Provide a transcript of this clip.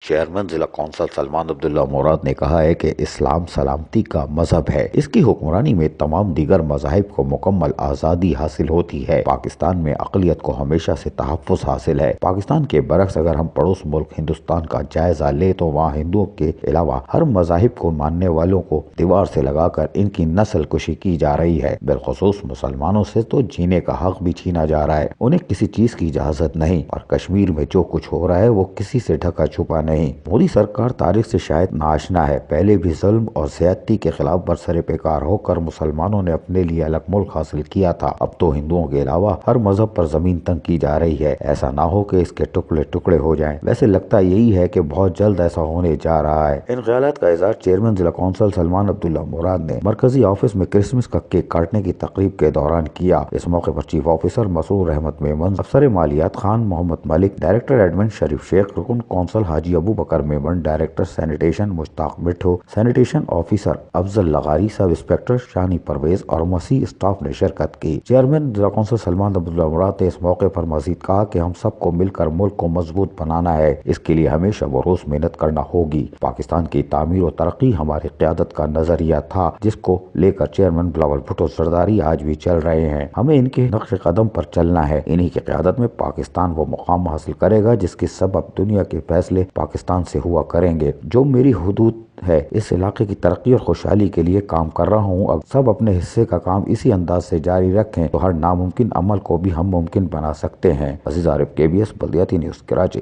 Chairman ضلع council Salman عبداللہ مراد نے کہا ہے کہ اسلام سلامتی کا مذہب ہے۔ اس کی حکمرانی میں تمام دیگر مذاہب کو مکمل آزادی حاصل ہوتی ہے۔ پاکستان میں اقلیت کو ہمیشہ سے تحفظ حاصل ہے۔ پاکستان کے برعکس اگر ہم پڑوس ملک ہندوستان کا جائزہ لیں تو وہاں ہندوؤں کے علاوہ ہر مذاہب کو ماننے والوں کو دیوار سے لگا کر ان کی نسل کشی کی جا رہی ہے۔ بالخصوص مسلمانوں سے تو جینے کا حق بھی چھینا جا رہا ہے۔ انہیں کسی چیز کی اجازت نہیں، اور کشمیر میں جو کچھ ہو رہا ہے وہ کسی سے ڈھکا چھپا نہیں۔ مودی سرکار تاریخ سے شاید ناآشنا ہے۔ پہلے بھی ظلم اور زیادتی کے خلاف برسر پیکار ہو کر مسلمانوں نے اپنے لیے الگ ملک حاصل کیا تھا۔ اب تو ہندوؤں کے علاوہ ہر مذہب پر زمین تنگ کی جا رہی ہے۔ ایسا نہ ہو کہ اس کے ٹکڑے ٹکڑے ہو جائیں۔ ویسے لگتا یہی ہے کہ بہت جلد ایسا ہونے جا رہا ہے۔ ان خیالات کا اظہار چیئرمین ضلع کونسل سلمان عبداللہ مراد نے مرکزی آفس میں کرسمس کا کیک کاٹنے کی تقریب کے دوران کیا۔ اس موقع پر چیف آفیسر مسرور احمد میمن، افسر مالیات خان محمد ملک، ڈائریکٹر ایڈمن شریف شیخ، رکن کونسل حاجی ابو بکر میمن، ڈائریکٹر سینیٹیشن مشتاق مٹھو، سینیٹیشن آفیسر افضل لغاری، سب انسپکٹر شانی پرویز اور مسیح اسٹاف نے شرکت کی۔ چیئرمین ضلع کونسل سلمان عبداللہ مراد نے اس موقع پر مزید کہا کہ ہم سب کو مل کر ملک کو مضبوط بنانا ہے۔ اس کے لیے ہمیشہ بروز محنت کرنا ہوگی۔ پاکستان کی تعمیر و ترقی ہماری قیادت کا نظریہ تھا، جس کو لے کر چیئرمین بلاول بھٹو زرداری آج بھی چل رہے ہیں۔ ہمیں ان کے نقش قدم پر چلنا ہے۔ انہی کی قیادت میں پاکستان وہ مقام حاصل کرے گا جس کے سبب دنیا کے فیصلے پاکستان سے ہوا کریں گے۔ جو میری حدود ہے، اس علاقے کی ترقی اور خوشحالی کے لیے کام کر رہا ہوں۔ اب سب اپنے حصے کا کام اسی انداز سے جاری رکھیں تو ہر ناممکن عمل کو بھی ہم ممکن بنا سکتے ہیں۔ عزیز عارف KBS بلدیاتی نیوز کراچی۔